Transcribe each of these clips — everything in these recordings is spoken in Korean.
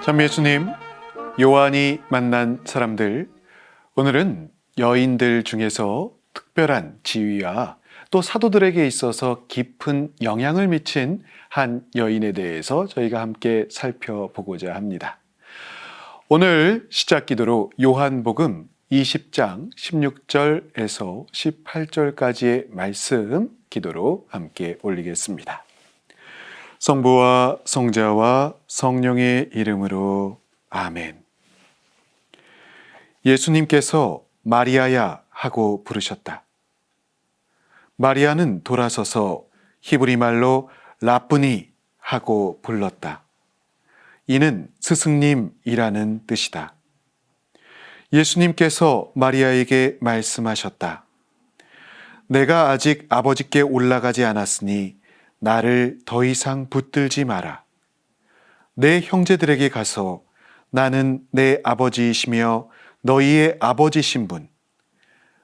참 예수님, 요한이 만난 사람들, 오늘은 여인들 중에서 특별한 지위와 또 사도들에게 있어서 깊은 영향을 미친 한 여인에 대해서 저희가 함께 살펴보고자 합니다. 오늘 시작 기도로 요한복음 20장 16절에서 18절까지의 말씀 기도로 함께 올리겠습니다. 성부와 성자와 성령의 이름으로 아멘. 예수님께서 마리아야 하고 부르셨다. 마리아는 돌아서서 히브리 말로 라쁘니 하고 불렀다. 이는 스승님이라는 뜻이다. 예수님께서 마리아에게 말씀하셨다. 내가 아직 아버지께 올라가지 않았으니 나를 더 이상 붙들지 마라. 내 형제들에게 가서 나는 내 아버지이시며 너희의 아버지신 분,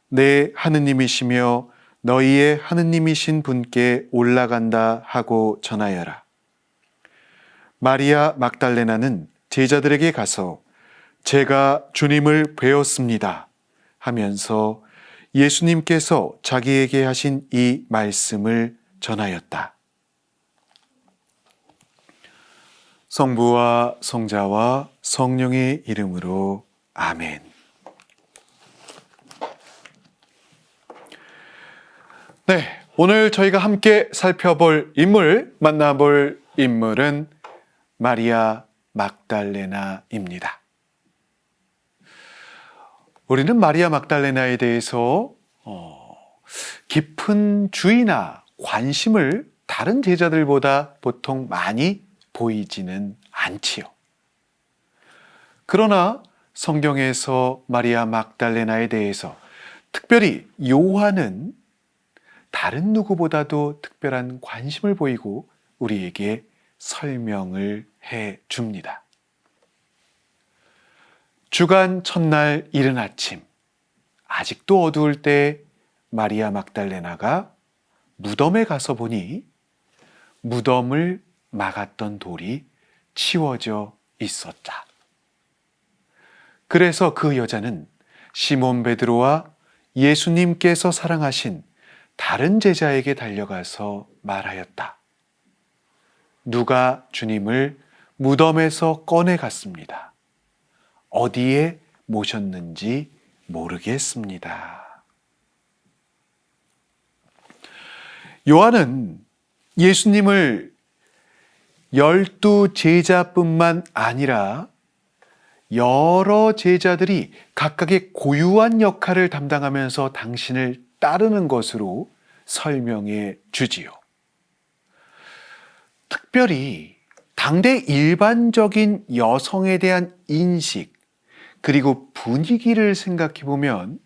내 하느님이시며 너희의 하느님이신 분께 올라간다 하고 전하여라. 마리아 막달레나는 제자들에게 가서 제가 주님을 뵈었습니다 하면서 예수님께서 자기에게 하신 이 말씀을 전하였다. 성부와 성자와 성령의 이름으로 아멘. 네, 오늘 저희가 함께 살펴볼 인물, 만나볼 인물은 마리아 막달레나입니다. 우리는 마리아 막달레나에 대해서 깊은 주의나 관심을 다른 제자들보다 보통 많이 보이지는 않지요. 그러나 성경에서 마리아 막달레나에 대해서 특별히 요한은 다른 누구보다도 특별한 관심을 보이고 우리에게 설명을 해 줍니다. 주간 첫날 이른 아침, 아직도 어두울 때 마리아 막달레나가 무덤에 가서 보니 무덤을 막았던 돌이 치워져 있었다. 그래서 그 여자는 시몬 베드로와 예수님께서 사랑하신 다른 제자에게 달려가서 말하였다. 누가 주님을 무덤에서 꺼내갔습니다. 어디에 모셨는지 모르겠습니다. 요한은 예수님을 12 제자뿐만 아니라 여러 제자들이 각각의 고유한 역할을 담당하면서 당신을 따르는 것으로 설명해 주지요. 특별히 당대 일반적인 여성에 대한 인식 그리고 분위기를 생각해 보면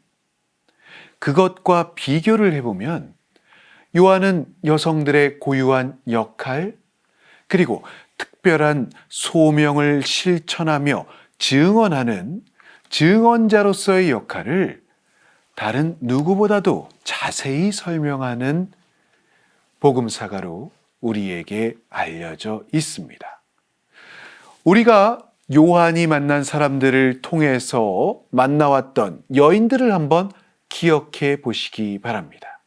그것과 비교를 해보면 요한은 여성들의 고유한 역할 그리고 특별한 소명을 실천하며 증언하는 증언자로서의 역할을 다른 누구보다도 자세히 설명하는 복음사가로 우리에게 알려져 있습니다. 우리가 요한이 만난 사람들을 통해서 만나왔던 여인들을 한번 기억해 보시기 바랍니다.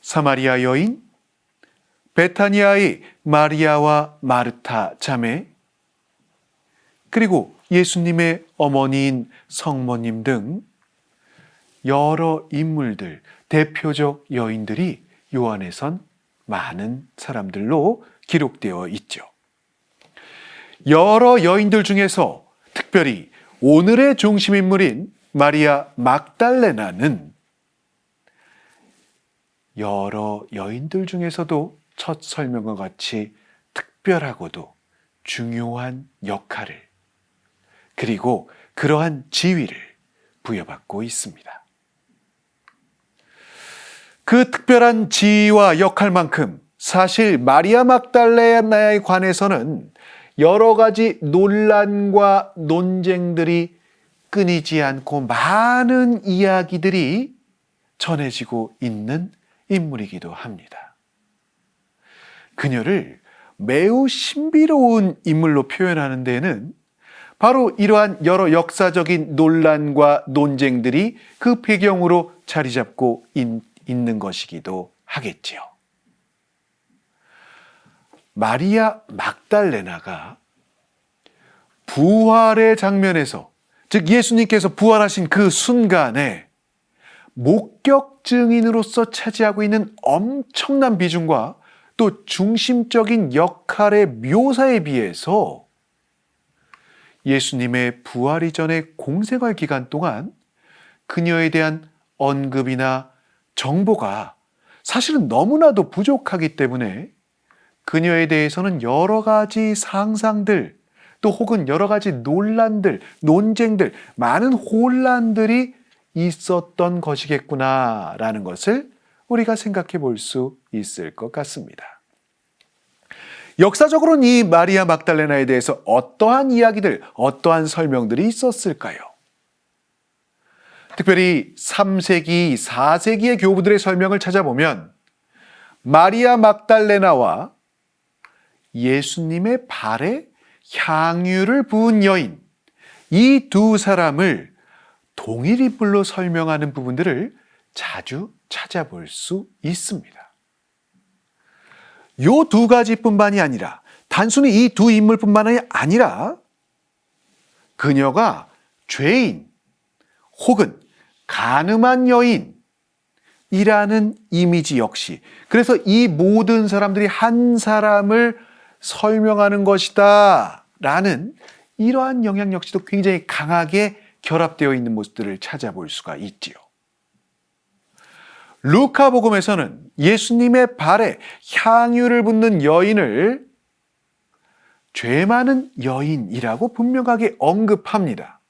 사마리아 여인, 베타니아의 마리아와 마르타 자매, 그리고 예수님의 어머니인 성모님 등 여러 인물들, 대표적 여인들이 요한에선 많은 사람들로 기록되어 있죠. 여러 여인들 중에서 특별히 오늘의 중심인물인 마리아 막달레나는 여러 여인들 중에서도 첫 설명과 같이 특별하고도 중요한 역할을 그리고 그러한 지위를 부여받고 있습니다. 그 특별한 지위와 역할만큼 사실 마리아 막달레나에 관해서는 여러 가지 논란과 논쟁들이 끊이지 않고 많은 이야기들이 전해지고 있는 인물이기도 합니다. 그녀를 매우 신비로운 인물로 표현하는 데에는 바로 이러한 여러 역사적인 논란과 논쟁들이 그 배경으로 자리 잡고 있는 것이기도 하겠지요. 마리아 막달레나가 부활의 장면에서, 즉 예수님께서 부활하신 그 순간에 목격 증인으로서 차지하고 있는 엄청난 비중과 또 중심적인 역할의 묘사에 비해서 예수님의 부활 이전의 공생활 기간 동안 그녀에 대한 언급이나 정보가 사실은 너무나도 부족하기 때문에 그녀에 대해서는 여러 가지 상상들, 또 혹은 여러 가지 논란들, 논쟁들, 많은 혼란들이 있었던 것이겠구나라는 것을 우리가 생각해 볼 수 있을 것 같습니다. 역사적으로는 이 마리아 막달레나에 대해서 어떠한 이야기들, 어떠한 설명들이 있었을까요? 특별히 3세기, 4세기의 교부들의 설명을 찾아보면 마리아 막달레나와 예수님의 발에 향유를 부은 여인, 이 두 사람을 동일 인물로 설명하는 부분들을 자주 찾아볼 수 있습니다. 요 두 가지뿐만이 아니라, 단순히 이 두 인물뿐만이 아니라 그녀가 죄인 혹은 간음한 여인이라는 이미지 역시, 그래서 이 모든 사람들이 한 사람을 설명하는 것이다 라는 이러한 영향 역시도 굉장히 강하게 결합되어 있는 모습들을 찾아볼 수가 있지요. 루카복음에서는 예수님의 발에 향유를 붓는 여인을 죄 많은 여인이라고 분명하게 언급합니다.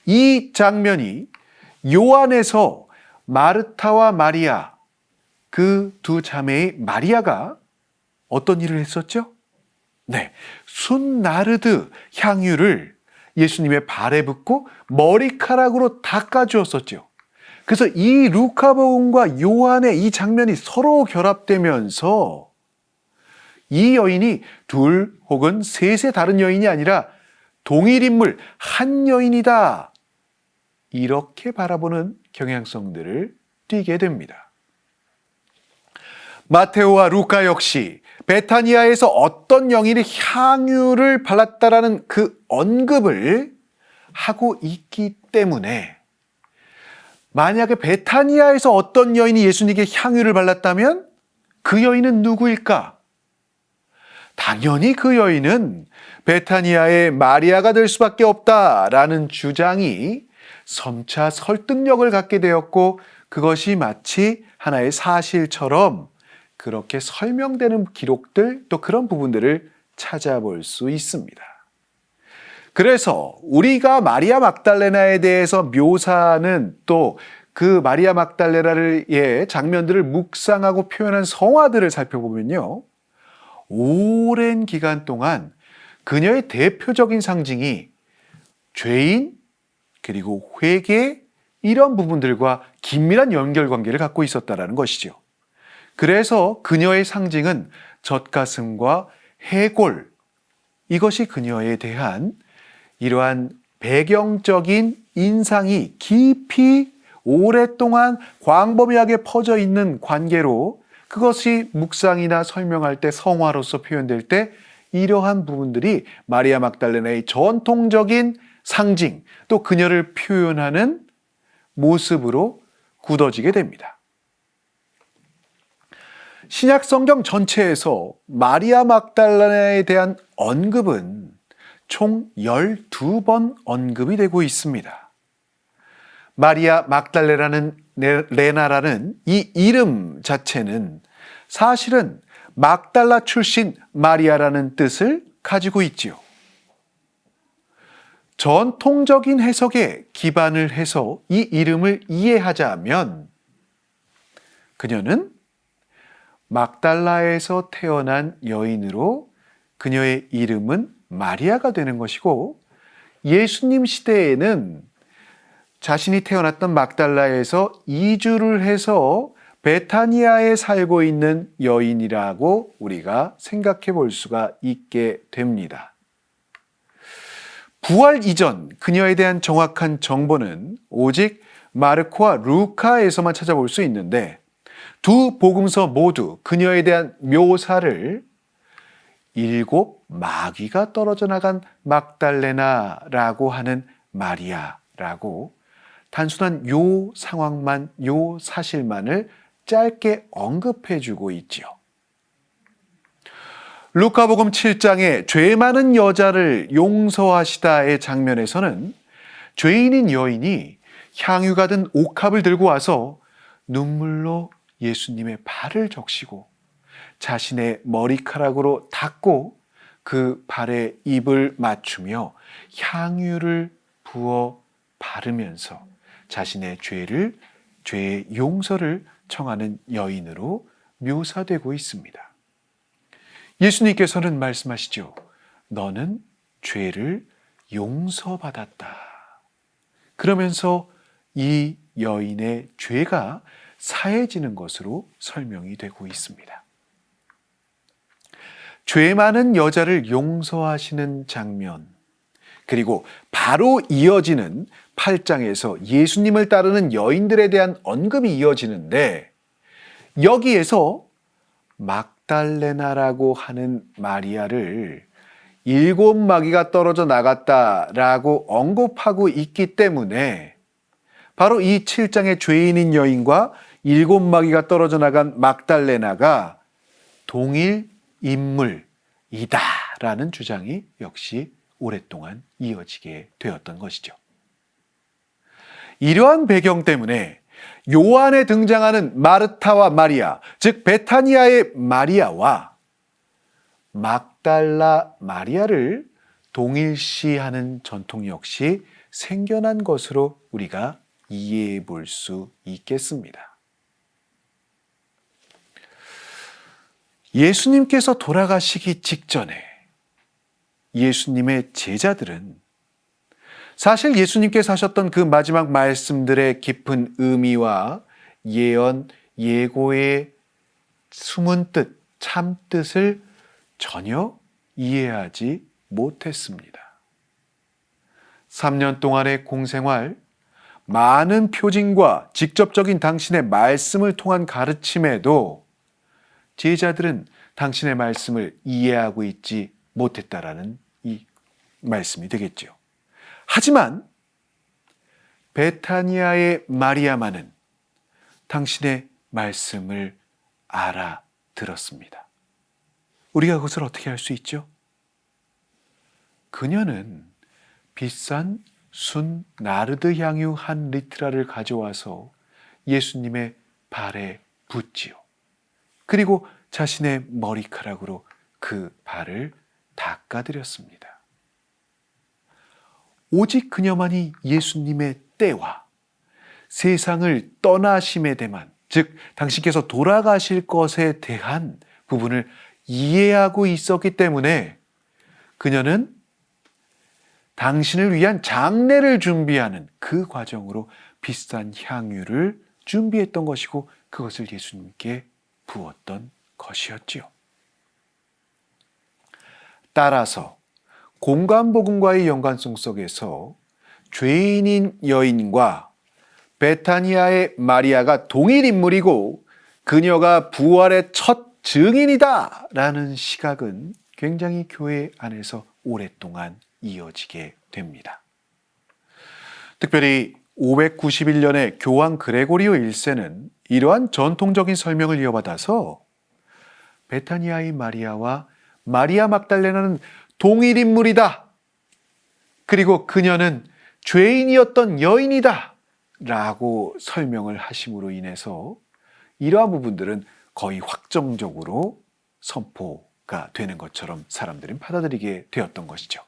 이 장면이 요한에서 마르타와 마리아, 그 두 자매의 마리아가 어떤 일을 했었죠? 네, 순나르드 향유를 예수님의 발에 붓고 머리카락으로 닦아주었었죠. 그래서 이 루카복음과 요한의 이 장면이 서로 결합되면서 이 여인이 둘 혹은 셋의 다른 여인이 아니라 동일 인물, 한 여인이다, 이렇게 바라보는 경향성들을 띠게 됩니다. 마테오와 루카 역시 베타니아에서 어떤 여인이 향유를 발랐다라는 그 언급을 하고 있기 때문에 만약에 베타니아에서 어떤 여인이 예수님께 향유를 발랐다면 그 여인은 누구일까? 당연히 그 여인은 베타니아의 마리아가 될 수밖에 없다라는 주장이 점차 설득력을 갖게 되었고, 그것이 마치 하나의 사실처럼 그렇게 설명되는 기록들, 또 그런 부분들을 찾아볼 수 있습니다. 그래서 우리가 마리아 막달레나에 대해서 묘사하는, 또 그 마리아 막달레나의 장면들을 묵상하고 표현한 성화들을 살펴보면요, 오랜 기간 동안 그녀의 대표적인 상징이 죄인 그리고 회개, 이런 부분들과 긴밀한 연결관계를 갖고 있었다는 것이죠. 그래서 그녀의 상징은 젖가슴과 해골, 이것이 그녀에 대한 이러한 배경적인 인상이 깊이 오랫동안 광범위하게 퍼져 있는 관계로, 그것이 묵상이나 설명할 때 성화로서 표현될 때 이러한 부분들이 마리아 막달레나의 전통적인 상징, 또 그녀를 표현하는 모습으로 굳어지게 됩니다. 신약 성경 전체에서 마리아 막달레나에 대한 언급은 총 12번 언급이 되고 있습니다. 마리아 막달레나라는 이 이름 자체는 사실은 막달라 출신 마리아라는 뜻을 가지고 있지요. 전통적인 해석에 기반을 해서 이 이름을 이해하자면 그녀는 막달라에서 태어난 여인으로 그녀의 이름은 마리아가 되는 것이고, 예수님 시대에는 자신이 태어났던 막달라에서 이주를 해서 베타니아에 살고 있는 여인이라고 우리가 생각해 볼 수가 있게 됩니다. 부활 이전 그녀에 대한 정확한 정보는 오직 마르코와 루카에서만 찾아볼 수 있는데 두 복음서 모두 그녀에 대한 묘사를 7 마귀가 떨어져 나간 막달레나라고 하는 마리아라고 단순한 요 상황만, 요 사실만을 짧게 언급해주고 있지요. 루카복음 7장의 죄 많은 여자를 용서하시다의 장면에서는 죄인인 여인이 향유가 든 옥합을 들고 와서 눈물로 예수님의 발을 적시고 자신의 머리카락으로 닦고 그 발에 입을 맞추며 향유를 부어 바르면서 자신의 죄의 용서를 청하는 여인으로 묘사되고 있습니다. 예수님께서는 말씀하시죠. 너는 죄를 용서받았다. 그러면서 이 여인의 죄가 사해지는 것으로 설명이 되고 있습니다. 죄 많은 여자를 용서하시는 장면, 그리고 바로 이어지는 8장에서 예수님을 따르는 여인들에 대한 언급이 이어지는데 여기에서 막달레나라고 하는 마리아를 7 마귀가 떨어져 나갔다라고 언급하고 있기 때문에 바로 이 7장의 죄인인 여인과 7 마귀가 떨어져 나간 막달레나가 동일 인물이다라는 주장이 역시 오랫동안 이어지게 되었던 것이죠. 이러한 배경 때문에 요한에 등장하는 마르타와 마리아, 즉 베타니아의 마리아와 막달라 마리아를 동일시하는 전통 역시 생겨난 것으로 우리가 이해해 볼 수 있겠습니다. 예수님께서 돌아가시기 직전에 예수님의 제자들은 사실 예수님께서 하셨던 그 마지막 말씀들의 깊은 의미와 예언, 예고의 숨은 뜻, 참 뜻을 전혀 이해하지 못했습니다. 3년 동안의 공생활, 많은 표징과 직접적인 당신의 말씀을 통한 가르침에도 제자들은 당신의 말씀을 이해하고 있지 못했다라는 이 말씀이 되겠죠. 하지만 베타니아의 마리아만은 당신의 말씀을 알아들었습니다. 우리가 그것을 어떻게 할 수 있죠? 그녀는 비싼 순 나르드 향유 1리트라를 가져와서 예수님의 발에 붓지요. 그리고 자신의 머리카락으로 그 발을 닦아드렸습니다. 오직 그녀만이 예수님의 때와 세상을 떠나심에 대한, 즉 당신께서 돌아가실 것에 대한 부분을 이해하고 있었기 때문에 그녀는 당신을 위한 장례를 준비하는 그 과정으로 비싼 향유를 준비했던 것이고 그것을 예수님께 부었던 것이었지요. 따라서 공관복음과의 연관성 속에서 죄인인 여인과 베타니아의 마리아가 동일 인물이고 그녀가 부활의 첫 증인이다 라는 시각은 굉장히 교회 안에서 오랫동안 이어지게 됩니다. 특별히 591년에 교황 그레고리오 1세는 이러한 전통적인 설명을 이어받아서 베타니아의 마리아와 마리아 막달레나는 동일 인물이다. 그리고 그녀는 죄인이었던 여인이다. 라고 설명을 하심으로 인해서 이러한 부분들은 거의 확정적으로 선포가 되는 것처럼 사람들은 받아들이게 되었던 것이죠.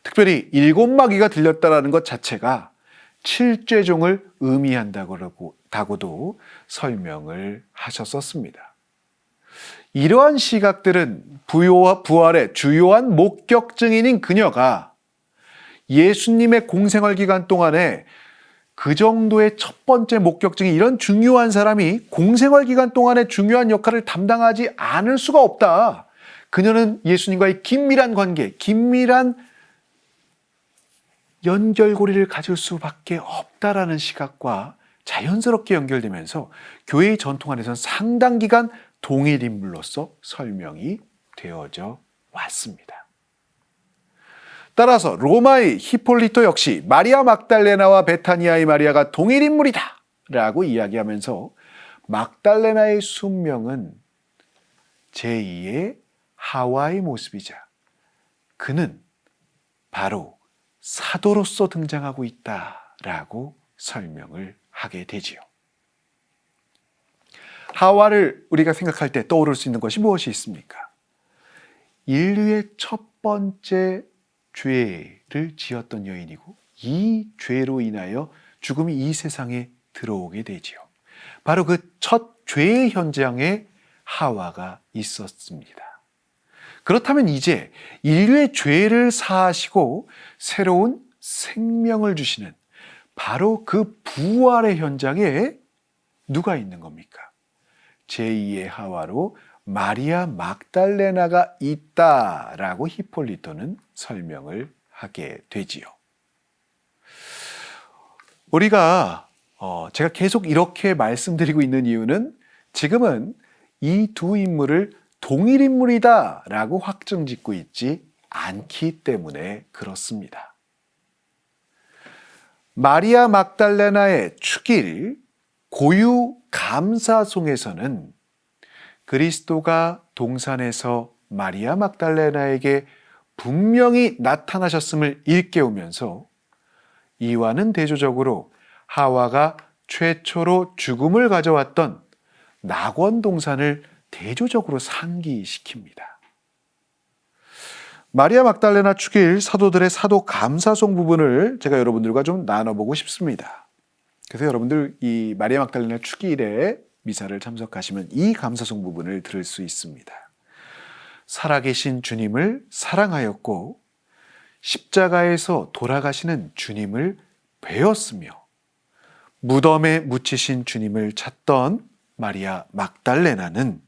특별히 7 마귀가 들렸다는 것 자체가 7죄종을 의미한다고도 설명을 하셨었습니다. 이러한 시각들은 부활의 주요한 목격 증인인 그녀가 예수님의 공생활 기간 동안에 그 정도의 첫 번째 목격증이 이런 중요한 사람이 공생활 기간 동안에 중요한 역할을 담당하지 않을 수가 없다. 그녀는 예수님과의 긴밀한 관계, 긴밀한 연결고리를 가질 수밖에 없다라는 시각과 자연스럽게 연결되면서 교회의 전통 안에서는 상당 기간 동일 인물로서 설명이 되어져 왔습니다. 따라서 로마의 히폴리토 역시 마리아 막달레나와 베타니아의 마리아가 동일 인물이다 라고 이야기하면서 막달레나의 순명은 제2의 하와의 모습이자 그는 바로 사도로서 등장하고 있다라고 설명을 하게 되지요. 하와를 우리가 생각할 때 떠오를 수 있는 것이 무엇이 있습니까? 인류의 첫 번째 죄를 지었던 여인이고 이 죄로 인하여 죽음이 이 세상에 들어오게 되지요. 바로 그 첫 죄의 현장에 하와가 있었습니다. 그렇다면 이제 인류의 죄를 사하시고 새로운 생명을 주시는 바로 그 부활의 현장에 누가 있는 겁니까? 제2의 하와로 마리아 막달레나가 있다라고 히폴리토는 설명을 하게 되지요. 우리가 제가 계속 이렇게 말씀드리고 있는 이유는 지금은 이 두 인물을 동일 인물이다라고 확정짓고 있지 않기 때문에 그렇습니다. 마리아 막달레나의 축일 고유 감사송에서는 그리스도가 동산에서 마리아 막달레나에게 분명히 나타나셨음을 일깨우면서 이와는 대조적으로 하와가 최초로 죽음을 가져왔던 낙원 동산을 대조적으로 상기시킵니다. 마리아 막달레나 축일 사도들의 사도 감사송 부분을 제가 여러분들과 좀 나눠보고 싶습니다. 그래서 여러분들 이 마리아 막달레나 축일에 미사를 참석하시면 이 감사송 부분을 들을 수 있습니다. 살아계신 주님을 사랑하였고 십자가에서 돌아가시는 주님을 배웠으며 무덤에 묻히신 주님을 찾던 마리아 막달레나는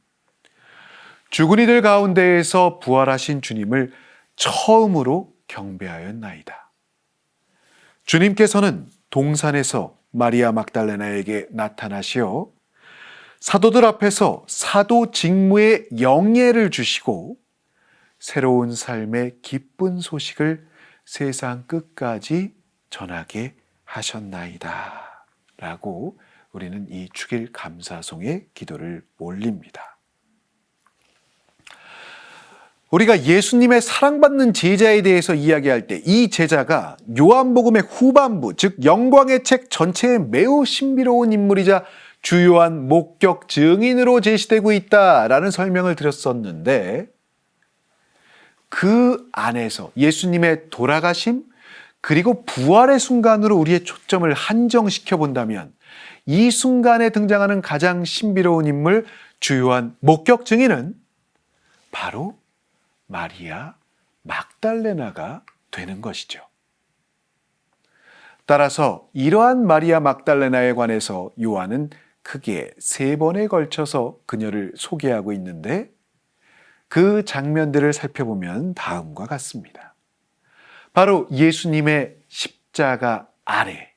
죽은 이들 가운데에서 부활하신 주님을 처음으로 경배하였나이다. 주님께서는 동산에서 마리아 막달레나에게 나타나시어 사도들 앞에서 사도 직무의 영예를 주시고 새로운 삶의 기쁜 소식을 세상 끝까지 전하게 하셨나이다 라고 우리는 이 축일 감사송의 기도를 올립니다. 우리가 예수님의 사랑받는 제자에 대해서 이야기할 때 이 제자가 요한복음의 후반부, 즉 영광의 책 전체에 매우 신비로운 인물이자 주요한 목격 증인으로 제시되고 있다라는 설명을 드렸었는데 그 안에서 예수님의 돌아가심 그리고 부활의 순간으로 우리의 초점을 한정시켜 본다면 이 순간에 등장하는 가장 신비로운 인물, 주요한 목격 증인은 바로 마리아 막달레나가 되는 것이죠. 따라서 이러한 마리아 막달레나에 관해서 요한은 크게 3번에 걸쳐서 그녀를 소개하고 있는데 그 장면들을 살펴보면 다음과 같습니다. 바로 예수님의 십자가 아래,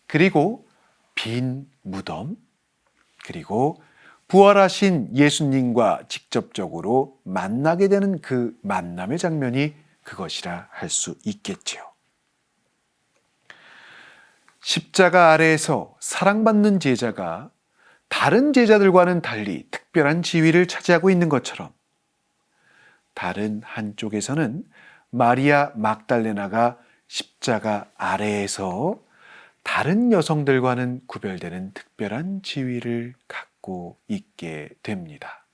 그리고 빈 무덤, 그리고 부활하신 예수님과 직접적으로 만나게 되는 그 만남의 장면이 그것이라 할 수 있겠지요. 십자가 아래에서 사랑받는 제자가 다른 제자들과는 달리 특별한 지위를 차지하고 있는 것처럼 다른 한쪽에서는 마리아 막달레나가 십자가 아래에서 다른 여성들과는 구별되는 특별한 지위를 갖고 있게 됩니다.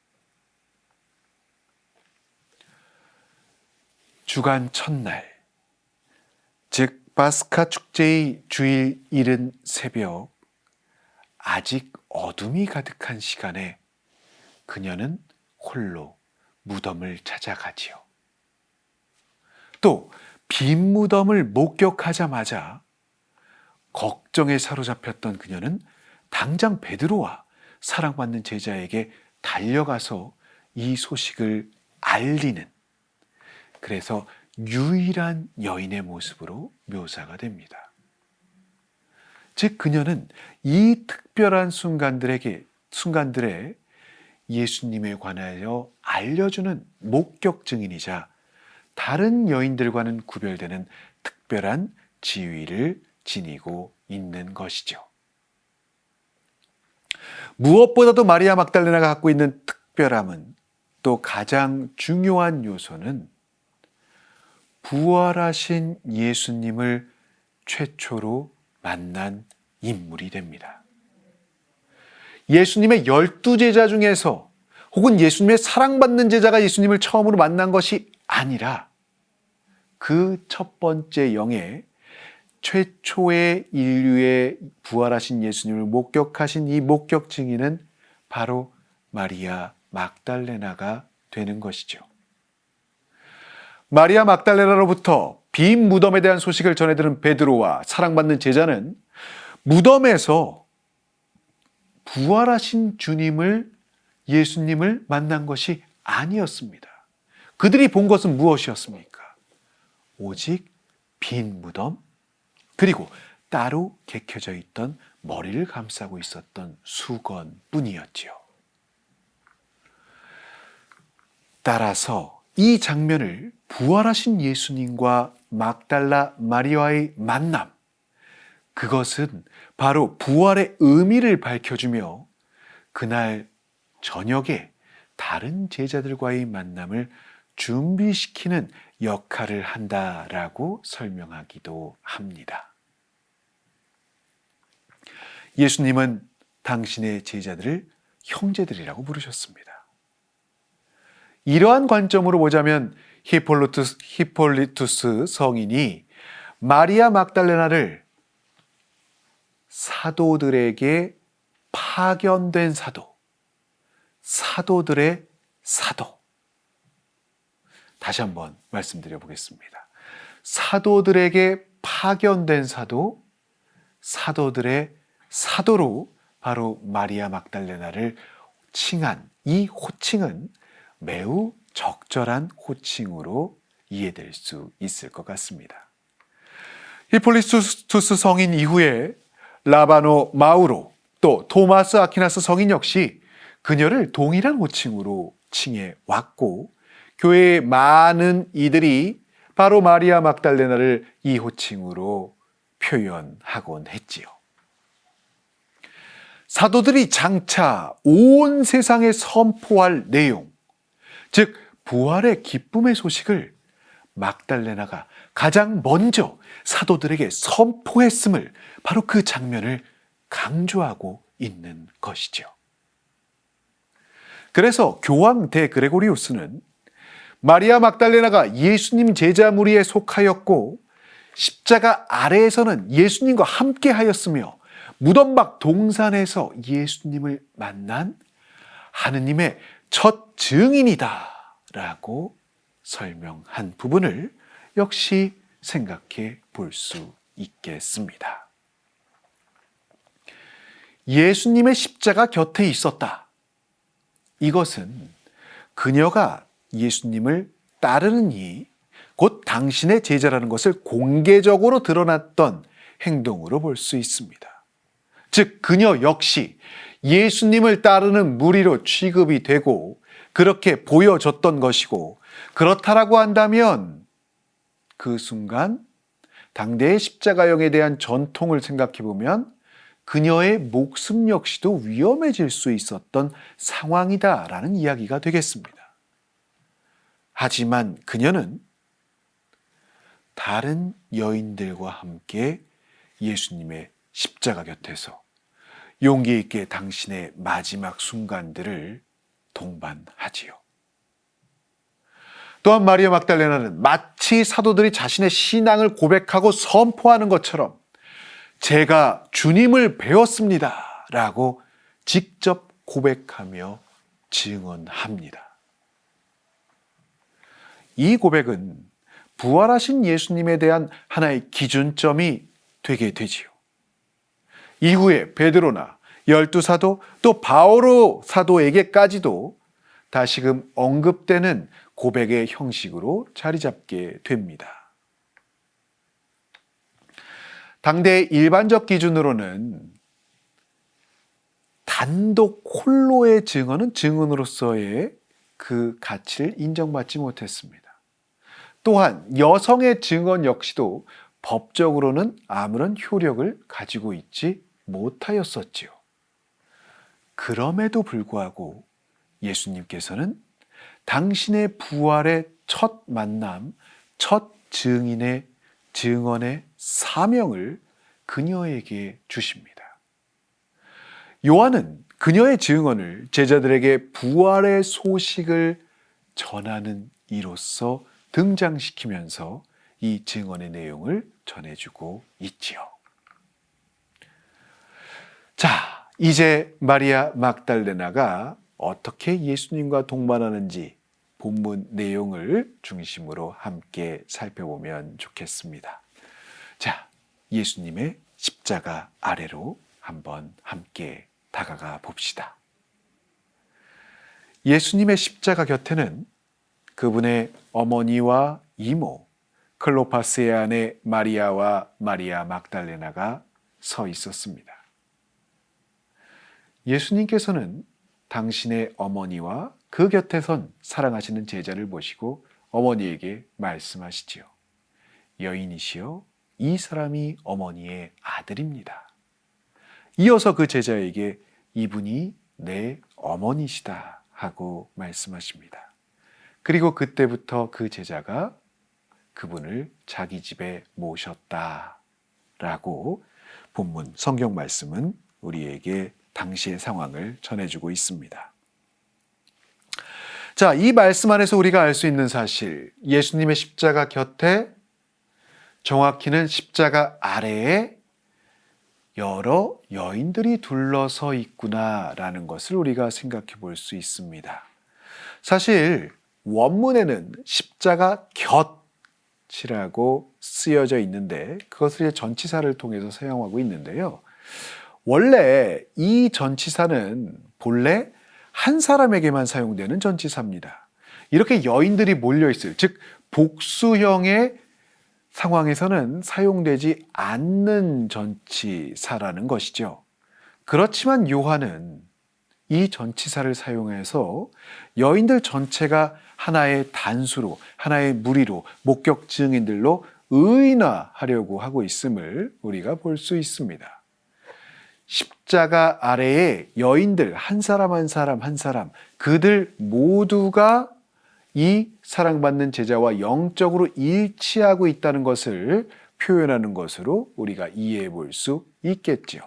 주간 첫날, 즉 파스카 축제의 주일 이른 새벽, 아직 어둠이 가득한 시간에 그녀는 홀로 무덤을 찾아가지요. 또 빈 무덤을 목격하자마자 걱정에 사로잡혔던 그녀는 당장 베드로와 사랑받는 제자에게 달려가서 이 소식을 알리는, 그래서 유일한 여인의 모습으로 묘사가 됩니다. 즉 그녀는 이 특별한 순간들에 예수님에 관하여 알려주는 목격 증인이자 다른 여인들과는 구별되는 특별한 지위를 지니고 있는 것이죠. 무엇보다도 마리아 막달레나가 갖고 있는 특별함은, 또 가장 중요한 요소는 부활하신 예수님을 최초로 만난 인물이 됩니다. 예수님의 12제자 중에서 혹은 예수님의 사랑받는 제자가 예수님을 처음으로 만난 것이 아니라 그 첫 번째 영에 최초의 인류의 부활하신 예수님을 목격하신 이 목격 증인은 바로 마리아 막달레나가 되는 것이죠. 마리아 막달레나로부터 빈 무덤에 대한 소식을 전해들은 베드로와 사랑받는 제자는 무덤에서 부활하신 예수님을 만난 것이 아니었습니다. 그들이 본 것은 무엇이었습니까? 오직 빈 무덤, 그리고 따로 개켜져 있던 머리를 감싸고 있었던 수건뿐이었지요. 따라서 이 장면을 부활하신 예수님과 막달라 마리아의 만남, 그것은 바로 부활의 의미를 밝혀주며 그날 저녁에 다른 제자들과의 만남을 준비시키는 역할을 한다라고 설명하기도 합니다. 예수님은 당신의 제자들을 형제들이라고 부르셨습니다. 이러한 관점으로 보자면 히폴리투스 성인이 마리아 막달레나를 사도들에게 파견된 사도들의 사도. 다시 한번 말씀드려 보겠습니다. 사도들에게 파견된 사도, 사도들의 사도로 바로 마리아 막달레나를 칭한 이 호칭은 매우 적절한 호칭으로 이해될 수 있을 것 같습니다. 히폴리투스 성인 이후에 라바노 마우로, 또 토마스 아퀴나스 성인 역시 그녀를 동일한 호칭으로 칭해 왔고, 교회의 많은 이들이 바로 마리아 막달레나를 이 호칭으로 표현하곤 했지요. 사도들이 장차 온 세상에 선포할 내용, 즉 부활의 기쁨의 소식을 막달레나가 가장 먼저 사도들에게 선포했음을, 바로 그 장면을 강조하고 있는 것이죠. 그래서 교황 대그레고리우스는 마리아 막달레나가 예수님 제자 무리에 속하였고 십자가 아래에서는 예수님과 함께 하였으며 무덤 밖 동산에서 예수님을 만난 하느님의 첫 증인이다 라고 설명한 부분을 역시 생각해 볼 수 있겠습니다. 예수님의 십자가 곁에 있었다. 이것은 그녀가 예수님을 따르는 곧 당신의 제자라는 것을 공개적으로 드러났던 행동으로 볼 수 있습니다. 즉 그녀 역시 예수님을 따르는 무리로 취급이 되고 그렇게 보여졌던 것이고, 그렇다라고 한다면 그 순간 당대의 십자가형에 대한 전통을 생각해 보면 그녀의 목숨 역시도 위험해질 수 있었던 상황이다라는 이야기가 되겠습니다. 하지만 그녀는 다른 여인들과 함께 예수님의 십자가 곁에서 용기 있게 당신의 마지막 순간들을 동반하지요. 또한 마리아 막달레나는 마치 사도들이 자신의 신앙을 고백하고 선포하는 것처럼 제가 주님을 배웠습니다 라고 직접 고백하며 증언합니다. 이 고백은 부활하신 예수님에 대한 하나의 기준점이 되게 되지요. 이후에 베드로나 12사도 또 바오로 사도에게까지도 다시금 언급되는 고백의 형식으로 자리 잡게 됩니다. 당대의 일반적 기준으로는 단독 홀로의 증언은 증언으로서의 그 가치를 인정받지 못했습니다. 또한 여성의 증언 역시도 법적으로는 아무런 효력을 가지고 있지 못하였었지요. 그럼에도 불구하고 예수님께서는 당신의 부활의 첫 만남, 첫 증인의 증언의 사명을 그녀에게 주십니다. 요한은 그녀의 증언을 제자들에게 부활의 소식을 전하는 이로써 등장시키면서 이 증언의 내용을 전해주고 있지요. 자, 이제 마리아 막달레나가 어떻게 예수님과 동반하는지 본문 내용을 중심으로 함께 살펴보면 좋겠습니다. 자, 예수님의 십자가 아래로 한번 함께 다가가 봅시다. 예수님의 십자가 곁에는 그분의 어머니와 이모, 클로파스의 아내 마리아와 마리아 막달레나가 서 있었습니다. 예수님께서는 당신의 어머니와 그 곁에 선 사랑하시는 제자를 보시고 어머니에게 말씀하시지요. 여인이시여, 이 사람이 어머니의 아들입니다. 이어서 그 제자에게 이분이 내 어머니시다 하고 말씀하십니다. 그리고 그때부터 그 제자가 그분을 자기 집에 모셨다라고 본문 성경 말씀은 우리에게 당시의 상황을 전해주고 있습니다. 자, 이 말씀 안에서 우리가 알 수 있는 사실, 예수님의 십자가 곁에, 정확히는 십자가 아래에 여러 여인들이 둘러서 있구나라는 것을 우리가 생각해 볼 수 있습니다. 사실 원문에는 십자가 곁이라고 쓰여져 있는데 그것을 전치사를 통해서 사용하고 있는데요. 원래 이 전치사는 본래 한 사람에게만 사용되는 전치사입니다. 이렇게 여인들이 몰려있을, 즉 복수형의 상황에서는 사용되지 않는 전치사라는 것이죠. 그렇지만 요한은 이 전치사를 사용해서 여인들 전체가 하나의 단수로, 하나의 무리로, 목격 증인들로 의인화하려고 하고 있음을 우리가 볼 수 있습니다. 십자가 아래에 여인들 한 사람 한 사람 한 사람, 그들 모두가 이 사랑받는 제자와 영적으로 일치하고 있다는 것을 표현하는 것으로 우리가 이해해 볼 수 있겠지요.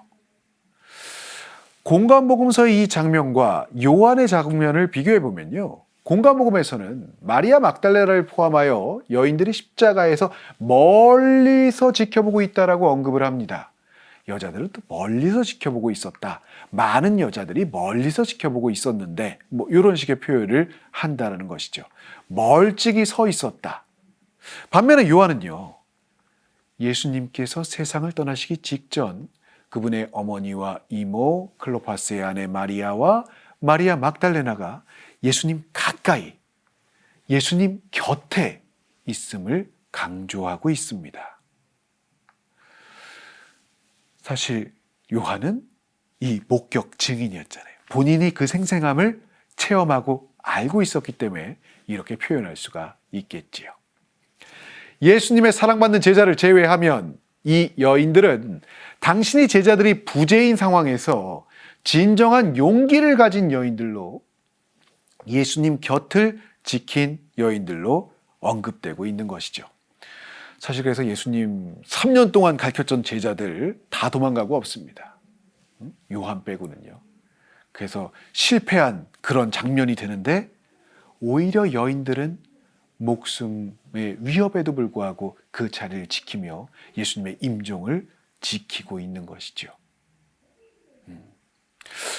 공간복음서의 이 장면과 요한의 장면을 비교해 보면요, 공간복음에서는 마리아 막달레나를 포함하여 여인들이 십자가에서 멀리서 지켜보고 있다라고 언급을 합니다. 여자들은 또 멀리서 지켜보고 있었다. 많은 여자들이 멀리서 지켜보고 있었는데 이런 식의 표현을 한다는 것이죠. 멀찍이 서 있었다. 반면에 요한은요, 예수님께서 세상을 떠나시기 직전 그분의 어머니와 이모, 클로파스의 아내 마리아와 마리아 막달레나가 예수님 가까이, 예수님 곁에 있음을 강조하고 있습니다. 사실 요한은 이 목격 증인이었잖아요. 본인이 그 생생함을 체험하고 알고 있었기 때문에 이렇게 표현할 수가 있겠지요. 예수님의 사랑받는 제자를 제외하면 이 여인들은 당신의 제자들이 부재인 상황에서 진정한 용기를 가진 여인들로, 예수님 곁을 지킨 여인들로 언급되고 있는 것이죠. 사실 그래서 예수님 3년 동안 가르쳤던 제자들 다 도망가고 없습니다. 요한 빼고는요. 그래서 실패한 그런 장면이 되는데 오히려 여인들은 목숨의 위협에도 불구하고 그 자리를 지키며 예수님의 임종을 지키고 있는 것이죠.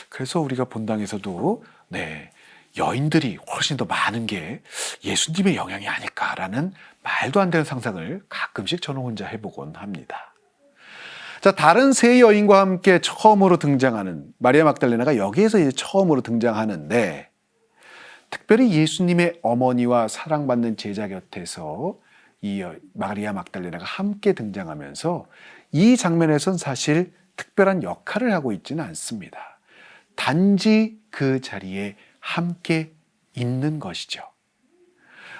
그래서 우리가 본당에서도 여인들이 훨씬 더 많은 게 예수님의 영향이 아닐까라는 말도 안 되는 상상을 가끔씩 저는 혼자 해보곤 합니다. 자, 다른 세 여인과 함께 처음으로 등장하는 마리아 막달레나가 여기에서 이제 처음으로 등장하는데, 특별히 예수님의 어머니와 사랑받는 제자 곁에서 이 마리아 막달레나가 함께 등장하면서 이 장면에선 사실 특별한 역할을 하고 있지는 않습니다. 단지 그 자리에 함께 있는 것이죠.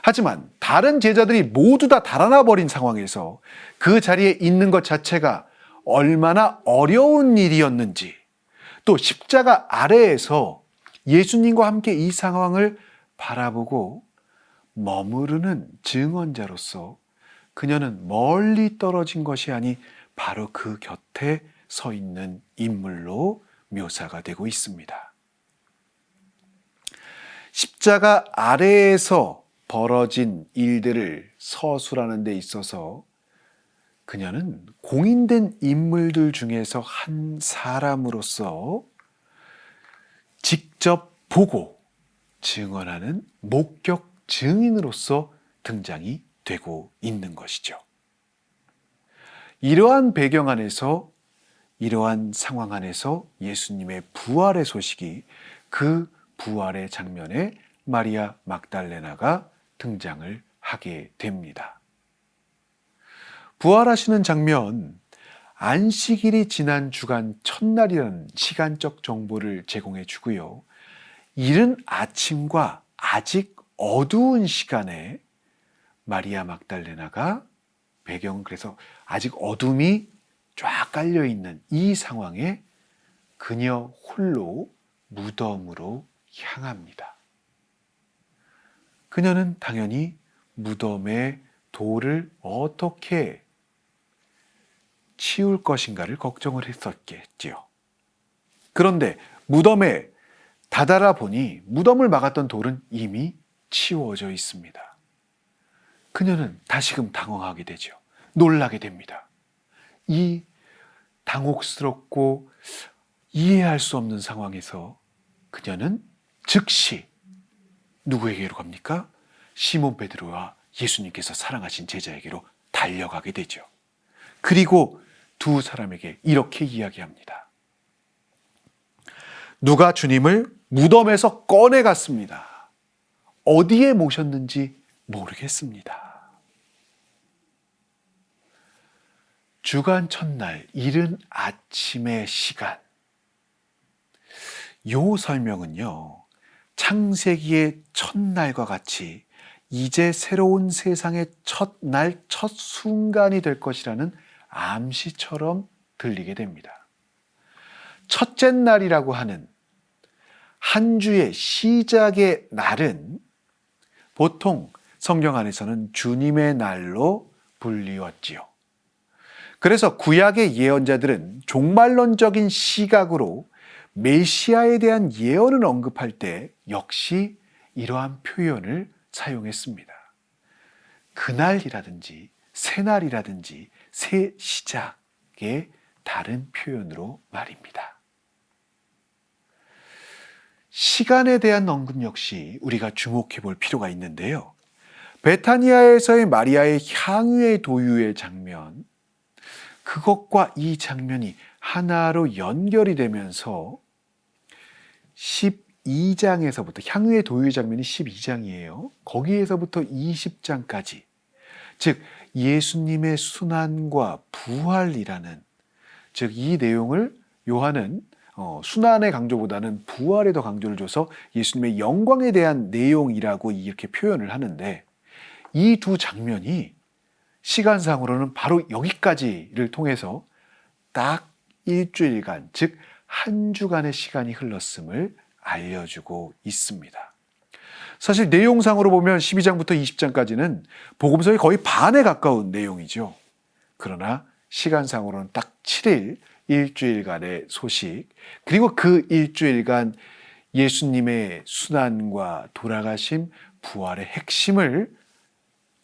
하지만 다른 제자들이 모두 다 달아나 버린 상황에서 그 자리에 있는 것 자체가 얼마나 어려운 일이었는지, 또 십자가 아래에서 예수님과 함께 이 상황을 바라보고 머무르는 증언자로서 그녀는 멀리 떨어진 것이 아니 바로 그 곁에 서 있는 인물로 묘사가 되고 있습니다. 십자가 아래에서 벌어진 일들을 서술하는 데 있어서 그녀는 공인된 인물들 중에서 한 사람으로서 직접 보고 증언하는 목격 증인으로서 등장이 되고 있는 것이죠. 이러한 배경 안에서, 이러한 상황 안에서 예수님의 부활의 소식이, 그 부활의 장면에 마리아 막달레나가 등장을 하게 됩니다. 부활하시는 장면, 안식일이 지난 주간 첫날이라는 시간적 정보를 제공해 주고요. 이른 아침과 아직 어두운 시간에 마리아 막달레나가 그래서 아직 어둠이 쫙 깔려 있는 이 상황에 그녀 홀로 무덤으로 향합니다. 그녀는 당연히 무덤의 돌을 어떻게 치울 것인가를 걱정을 했었겠지요. 그런데 무덤에 다다라 보니 무덤을 막았던 돌은 이미 치워져 있습니다. 그녀는 다시금 당황하게 되죠. 놀라게 됩니다. 이 당혹스럽고 이해할 수 없는 상황에서 그녀는 즉시 누구에게로 갑니까? 시몬 베드로와 예수님께서 사랑하신 제자에게로 달려가게 되죠. 그리고 두 사람에게 이렇게 이야기합니다. 누가 주님을 무덤에서 꺼내갔습니다. 어디에 모셨는지 모르겠습니다. 주간 첫날 이른 아침의 시간, 요 설명은요, 창세기의 첫날과 같이 이제 새로운 세상의 첫날, 첫 순간이 될 것이라는 암시처럼 들리게 됩니다. 첫째 날이라고 하는 한 주의 시작의 날은 보통 성경 안에서는 주님의 날로 불리웠지요. 그래서 구약의 예언자들은 종말론적인 시각으로 메시아에 대한 예언을 언급할 때 역시 이러한 표현을 사용했습니다. 그날이라든지 새날이라든지 새 시작의 다른 표현으로 말입니다. 시간에 대한 언급 역시 우리가 주목해 볼 필요가 있는데요. 베타니아에서의 마리아의 향유의 도유의 장면, 그것과 이 장면이 하나로 연결이 되면서 12장에서부터, 향유의 도유 장면이 12장이에요. 거기에서부터 20장까지, 즉 예수님의 순환과 부활이라는, 즉 이 내용을 요한은 순환의 강조보다는 부활에 더 강조를 줘서 예수님의 영광에 대한 내용이라고 이렇게 표현을 하는데, 이 두 장면이 시간상으로는 바로 여기까지를 통해서 딱 일주일간, 즉 한 주간의 시간이 흘렀음을 알려주고 있습니다. 사실 내용상으로 보면 12장부터 20장까지는 복음서의 거의 반에 가까운 내용이죠. 그러나 시간상으로는 딱 7일, 일주일간의 소식, 그리고 그 일주일간 예수님의 순환과 돌아가심, 부활의 핵심을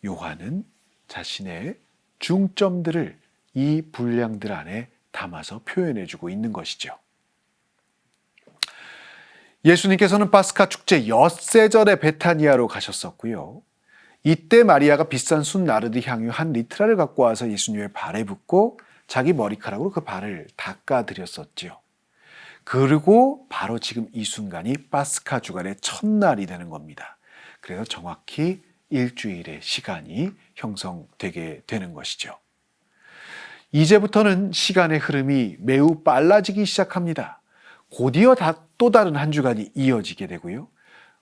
요한은 자신의 중점들을 이 분량들 안에 담아서 표현해주고 있는 것이죠. 예수님께서는 파스카 축제 엿새절에 베타니아로 가셨었고요. 이때 마리아가 비싼 순 나르드 향유 한 리트라를 갖고 와서 예수님의 발에 붓고 자기 머리카락으로 그 발을 닦아드렸었지요. 그리고 바로 지금 이 순간이 파스카 주간의 첫날이 되는 겁니다. 그래서 정확히 일주일의 시간이 형성되게 되는 것이죠. 이제부터는 시간의 흐름이 매우 빨라지기 시작합니다. 곧이어 또 다른 한 주간이 이어지게 되고요.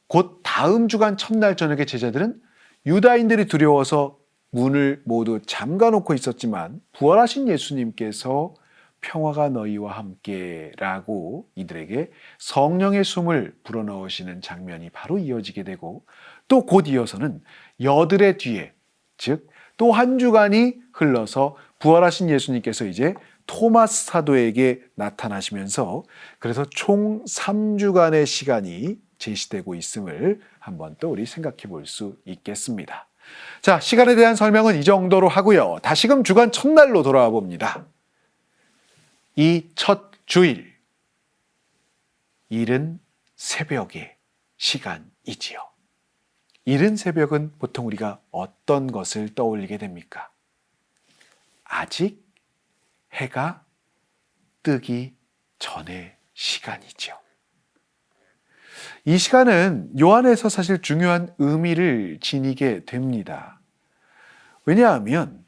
곧 다음 주간 첫날 저녁에 제자들은 유다인들이 두려워서 문을 모두 잠가놓고 있었지만 부활하신 예수님께서 평화가 너희와 함께라고 이들에게 성령의 숨을 불어넣으시는 장면이 바로 이어지게 되고, 또 곧 이어서는 여들의 뒤에, 즉 또 한 주간이 흘러서 부활하신 예수님께서 이제 토마스 사도에게 나타나시면서, 그래서 총 3주간의 시간이 제시되고 있음을 한번 또 우리 생각해 볼 수 있겠습니다. 자, 시간에 대한 설명은 이 정도로 하고요. 다시금 주간 첫날로 돌아와 봅니다. 이 첫 주일, 이른 새벽의 시간이지요. 이른 새벽은 보통 우리가 어떤 것을 떠올리게 됩니까? 아직 해가 뜨기 전의 시간이죠. 이 시간은 요한에서 사실 중요한 의미를 지니게 됩니다. 왜냐하면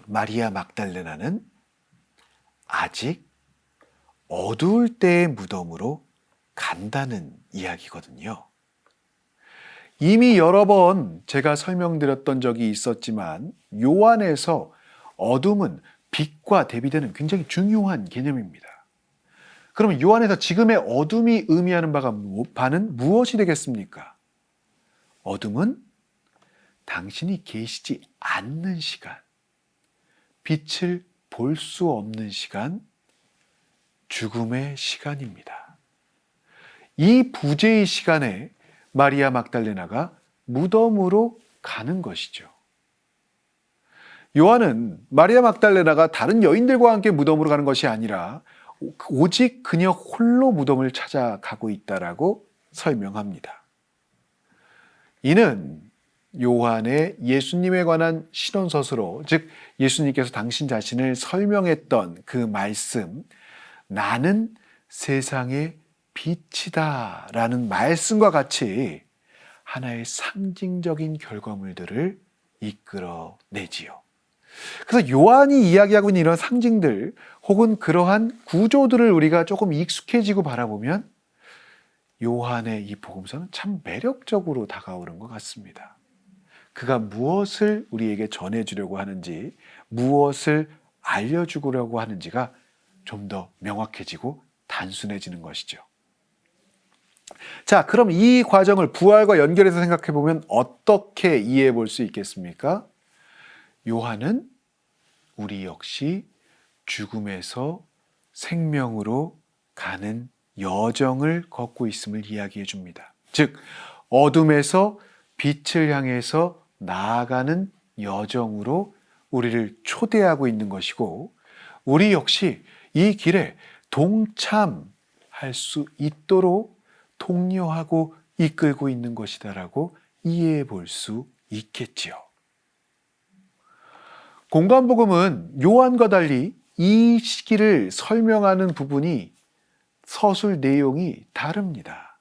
마리아 막달레나는 아직 어두울 때의 무덤으로 간다는 이야기거든요. 이미 여러 번 제가 설명드렸던 적이 있었지만 요한에서 어둠은 빛과 대비되는 굉장히 중요한 개념입니다. 그럼 요한에서 지금의 어둠이 의미하는 바는 무엇이 되겠습니까? 어둠은 당신이 계시지 않는 시간, 빛을 볼 수 없는 시간, 죽음의 시간입니다. 이 부재의 시간에 마리아 막달레나가 무덤으로 가는 것이죠. 요한은 마리아 막달레나가 다른 여인들과 함께 무덤으로 가는 것이 아니라 오직 그녀 홀로 무덤을 찾아가고 있다라고 설명합니다. 이는 요한의 예수님에 관한 신원서스로, 즉 예수님께서 당신 자신을 설명했던 그 말씀, 나는 세상의 빛이다 라는 말씀과 같이 하나의 상징적인 결과물들을 이끌어내지요. 그래서 요한이 이야기하고 있는 이런 상징들 혹은 그러한 구조들을 우리가 조금 익숙해지고 바라보면 요한의 이 복음서는 참 매력적으로 다가오는 것 같습니다. 그가 무엇을 우리에게 전해주려고 하는지, 무엇을 알려주려고 하는지가 좀 더 명확해지고 단순해지는 것이죠. 자, 그럼 이 과정을 부활과 연결해서 생각해 보면 어떻게 이해해 볼 수 있겠습니까? 요한은 우리 역시 죽음에서 생명으로 가는 여정을 걷고 있음을 이야기해 줍니다. 즉, 어둠에서 빛을 향해서 나아가는 여정으로 우리를 초대하고 있는 것이고, 우리 역시 이 길에 동참할 수 있도록 독려하고 이끌고 있는 것이다라고 이해해 볼 수 있겠지요. 공관복음은 요한과 달리 이 시기를 설명하는 부분이 서술 내용이 다릅니다.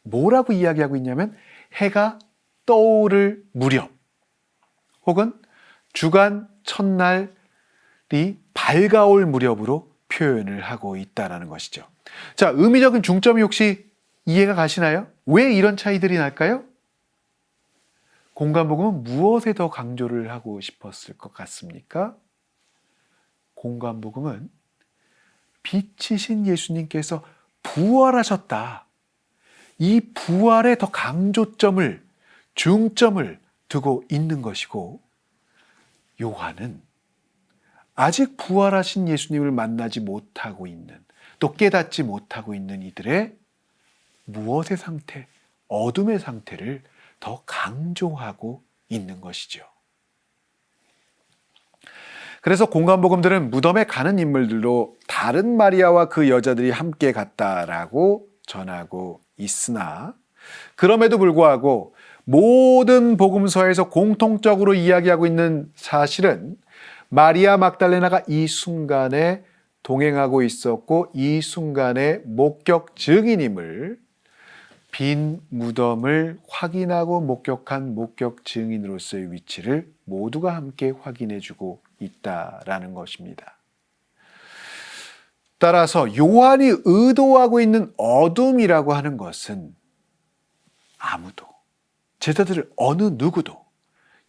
뭐라고 이야기하고 있냐면 해가 떠오를 무렵 혹은 주간 첫날이 밝아올 무렵으로 표현을 하고 있다는 것이죠. 자, 의미적인 중점이 혹시 이해가 가시나요? 왜 이런 차이들이 날까요? 공관복음은 무엇에 더 강조를 하고 싶었을 것 같습니까? 공관복음은 빛이신 예수님께서 부활하셨다. 이 부활에 더 강조점을, 중점을 두고 있는 것이고, 요한은 아직 부활하신 예수님을 만나지 못하고 있는, 또 깨닫지 못하고 있는 이들의 무엇의 상태, 어둠의 상태를 더 강조하고 있는 것이죠. 그래서 공관복음들은 무덤에 가는 인물들로 다른 마리아와 그 여자들이 함께 갔다라고 전하고 있으나, 그럼에도 불구하고 모든 복음서에서 공통적으로 이야기하고 있는 사실은 마리아 막달레나가 이 순간에 동행하고 있었고 이 순간에 목격 증인임을 빈 무덤을 확인하고 목격한 목격 증인으로서의 위치를 모두가 함께 확인해주고 있다라는 것입니다. 따라서 요한이 의도하고 있는 어둠이라고 하는 것은 아무도, 제자들을 어느 누구도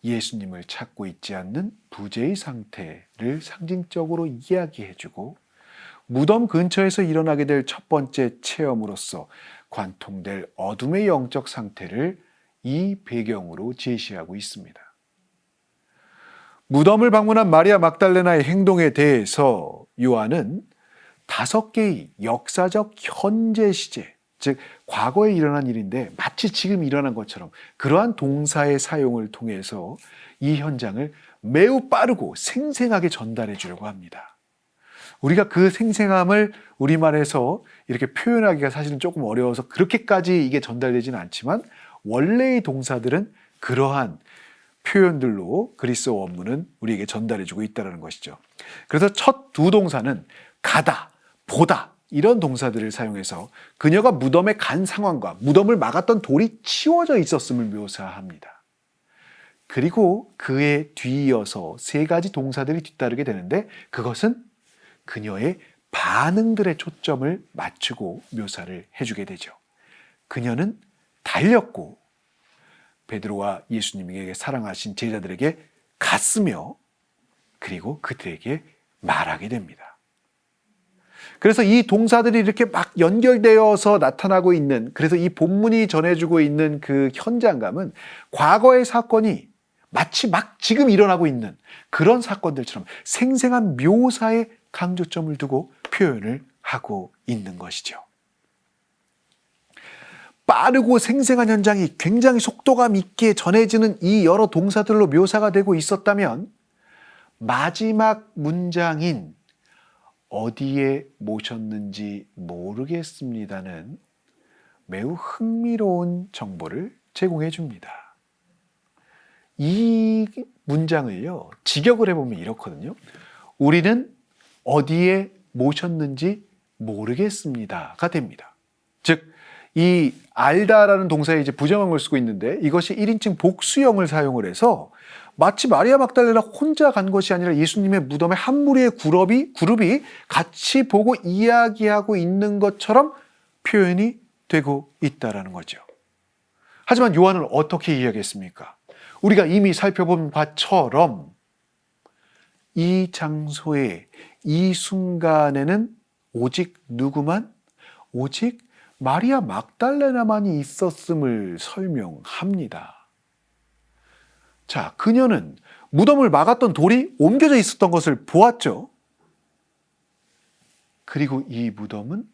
예수님을 찾고 있지 않는 부재의 상태를 상징적으로 이야기해주고 무덤 근처에서 일어나게 될 첫 번째 체험으로서 관통될 어둠의 영적 상태를 이 배경으로 제시하고 있습니다. 무덤을 방문한 마리아 막달레나의 행동에 대해서 요한은 5개의 역사적 현재 시제, 즉 과거에 일어난 일인데 마치 지금 일어난 것처럼 그러한 동사의 사용을 통해서 이 현장을 매우 빠르고 생생하게 전달해 주려고 합니다. 우리가 그 생생함을 우리말에서 이렇게 표현하기가 사실은 조금 어려워서 그렇게까지 이게 전달되지는 않지만 원래의 동사들은 그러한 표현들로 그리스어 원문은 우리에게 전달해 주고 있다는 것이죠. 그래서 첫 두 동사는 가다, 보다 이런 동사들을 사용해서 그녀가 무덤에 간 상황과 무덤을 막았던 돌이 치워져 있었음을 묘사합니다. 그리고 그에 뒤이어서 3가지 동사들이 뒤따르게 되는데 그것은 그녀의 반응들의 초점을 맞추고 묘사를 해주게 되죠. 그녀는 달렸고 베드로와 예수님에게 사랑하신 제자들에게 갔으며 그리고 그들에게 말하게 됩니다. 그래서 이 동사들이 이렇게 막 연결되어서 나타나고 있는, 그래서 이 본문이 전해주고 있는 그 현장감은 과거의 사건이 마치 막 지금 일어나고 있는 그런 사건들처럼 생생한 묘사에 강조점을 두고 표현을 하고 있는 것이죠. 빠르고 생생한 현장이 굉장히 속도감 있게 전해지는 이 여러 동사들로 묘사가 되고 있었다면 마지막 문장인 어디에 모셨는지 모르겠습니다는 매우 흥미로운 정보를 제공해 줍니다. 이 문장을요, 직역을 해보면 이렇거든요. 우리는 어디에 모셨는지 모르겠습니다가 됩니다. 즉, 이 알다라는 동사에 이제 부정형을 쓰고 있는데 이것이 1인칭 복수형을 사용을 해서 마치 마리아 막달레나 혼자 간 것이 아니라 예수님의 무덤에 한 무리의 그룹이 같이 보고 이야기하고 있는 것처럼 표현이 되고 있다라는 거죠. 하지만 요한은 어떻게 이야기했습니까? 우리가 이미 살펴본 바처럼 이 장소에 이 순간에는 오직 누구만? 오직 마리아 막달레나만이 있었음을 설명합니다. 자, 그녀는 무덤을 막았던 돌이 옮겨져 있었던 것을 보았죠. 그리고 이 무덤은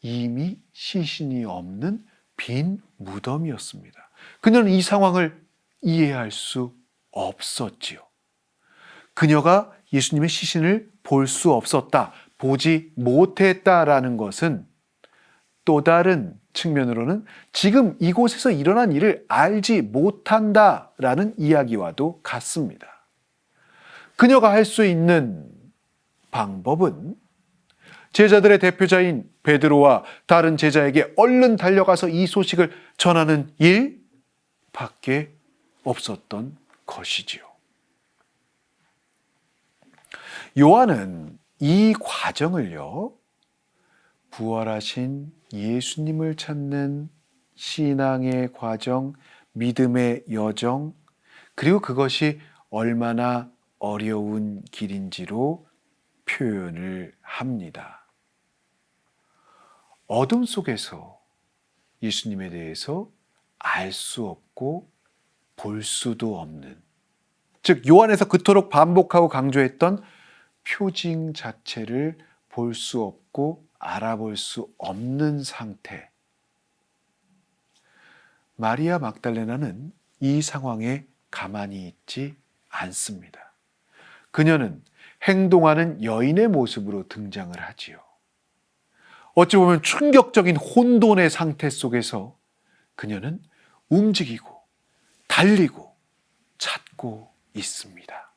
이미 시신이 없는 빈 무덤이었습니다. 그녀는 이 상황을 이해할 수 없었지요. 그녀가 예수님의 시신을 볼 수 없었다, 보지 못했다라는 것은 또 다른 측면으로는 지금 이곳에서 일어난 일을 알지 못한다라는 이야기와도 같습니다. 그녀가 할 수 있는 방법은 제자들의 대표자인 베드로와 다른 제자에게 얼른 달려가서 이 소식을 전하는 일밖에 없었던 것이지요. 요한은 이 과정을요, 부활하신 예수님을 찾는 신앙의 과정, 믿음의 여정, 그리고 그것이 얼마나 어려운 길인지로 표현을 합니다. 어둠 속에서 예수님에 대해서 알 수 없고 볼 수도 없는, 즉 요한에서 그토록 반복하고 강조했던 표징 자체를 볼 수 없고 알아볼 수 없는 상태. 마리아 막달레나는 이 상황에 가만히 있지 않습니다. 그녀는 행동하는 여인의 모습으로 등장을 하지요. 어찌 보면 충격적인 혼돈의 상태 속에서 그녀는 움직이고 달리고 찾고 있습니다.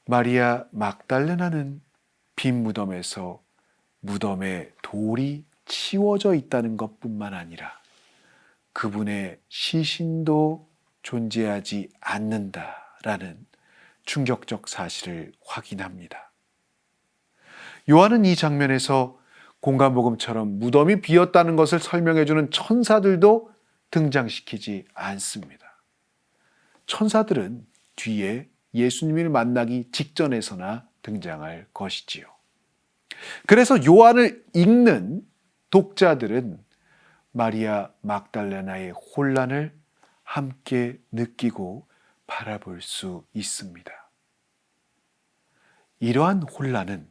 마리아 막달레나는 빈 무덤에서 무덤에 돌이 치워져 있다는 것뿐만 아니라 그분의 시신도 존재하지 않는다라는 충격적 사실을 확인합니다. 요한은 이 장면에서 공간복음처럼 무덤이 비었다는 것을 설명해주는 천사들도 등장시키지 않습니다. 천사들은 뒤에 예수님을 만나기 직전에서나 등장할 것이지요. 그래서 요한을 읽는 독자들은 마리아 막달레나의 혼란을 함께 느끼고 바라볼 수 있습니다. 이러한 혼란은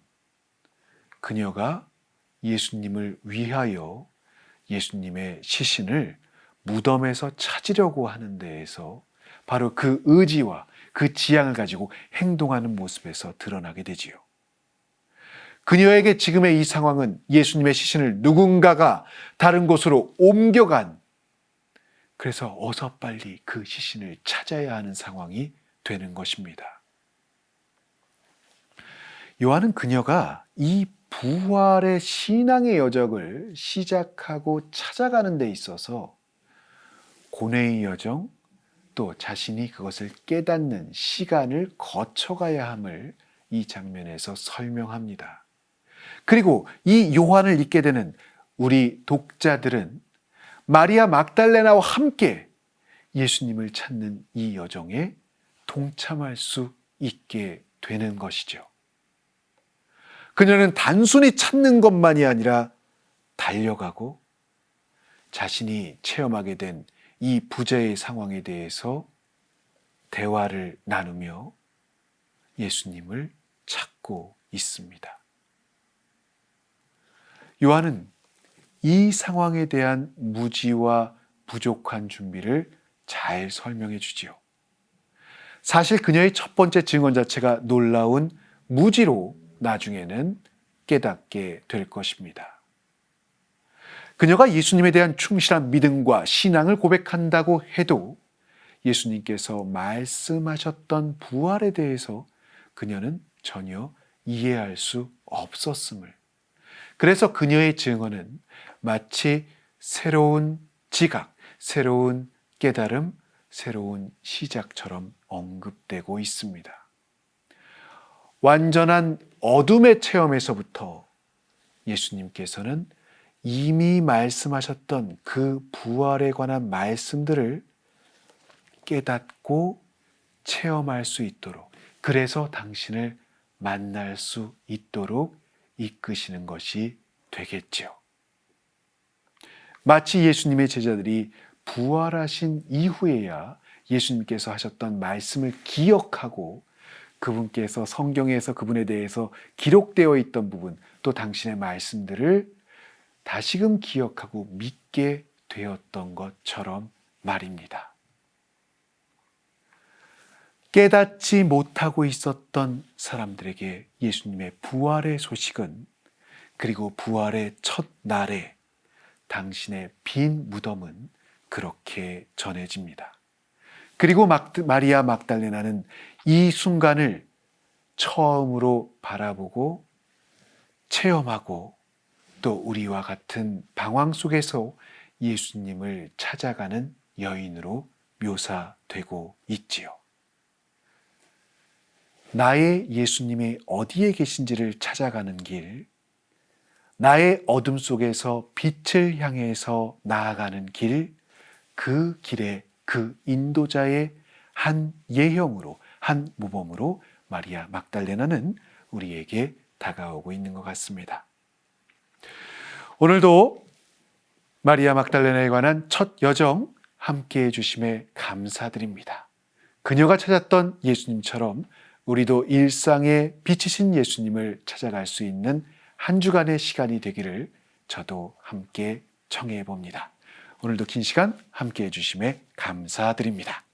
그녀가 예수님을 위하여 예수님의 시신을 무덤에서 찾으려고 하는 데에서 바로 그 의지와 그 지향을 가지고 행동하는 모습에서 드러나게 되지요. 그녀에게 지금의 이 상황은 예수님의 시신을 누군가가 다른 곳으로 옮겨간, 그래서 어서 빨리 그 시신을 찾아야 하는 상황이 되는 것입니다. 요한은 그녀가 이 부활의 신앙의 여정을 시작하고 찾아가는 데 있어서 고뇌의 여정, 또 자신이 그것을 깨닫는 시간을 거쳐가야 함을 이 장면에서 설명합니다. 그리고 이 요한을 읽게 되는 우리 독자들은 마리아 막달레나와 함께 예수님을 찾는 이 여정에 동참할 수 있게 되는 것이죠. 그녀는 단순히 찾는 것만이 아니라 달려가고 자신이 체험하게 된 이 부자의 상황에 대해서 대화를 나누며 예수님을 찾고 있습니다. 요한은 이 상황에 대한 무지와 부족한 준비를 잘 설명해 주지요. 사실 그녀의 첫 번째 증언 자체가 놀라운 무지로 나중에는 깨닫게 될 것입니다. 그녀가 예수님에 대한 충실한 믿음과 신앙을 고백한다고 해도 예수님께서 말씀하셨던 부활에 대해서 그녀는 전혀 이해할 수 없었음을, 그래서 그녀의 증언은 마치 새로운 지각, 새로운 깨달음, 새로운 시작처럼 언급되고 있습니다. 완전한 어둠의 체험에서부터 예수님께서는 이미 말씀하셨던 그 부활에 관한 말씀들을 깨닫고 체험할 수 있도록, 그래서 당신을 만날 수 있도록 이끄시는 것이 되겠죠. 마치 예수님의 제자들이 부활하신 이후에야 예수님께서 하셨던 말씀을 기억하고 그분께서 성경에서 그분에 대해서 기록되어 있던 부분, 또 당신의 말씀들을 다시금 기억하고 믿게 되었던 것처럼 말입니다. 깨닫지 못하고 있었던 사람들에게 예수님의 부활의 소식은, 그리고 부활의 첫 날에 당신의 빈 무덤은 그렇게 전해집니다. 그리고 마리아 막달레나는 이 순간을 처음으로 바라보고 체험하고 또 우리와 같은 방황 속에서 예수님을 찾아가는 여인으로 묘사되고 있지요. 나의 예수님이 어디에 계신지를 찾아가는 길, 나의 어둠 속에서 빛을 향해서 나아가는 길, 그 길에 그 인도자의 한 예형으로, 한 모범으로 마리아 막달레나는 우리에게 다가오고 있는 것 같습니다. 오늘도 마리아 막달레나에 관한 첫 여정 함께해 주심에 감사드립니다. 그녀가 찾았던 예수님처럼 우리도 일상에 비치신 예수님을 찾아갈 수 있는 한 주간의 시간이 되기를 저도 함께 청해 봅니다. 오늘도 긴 시간 함께해 주심에 감사드립니다.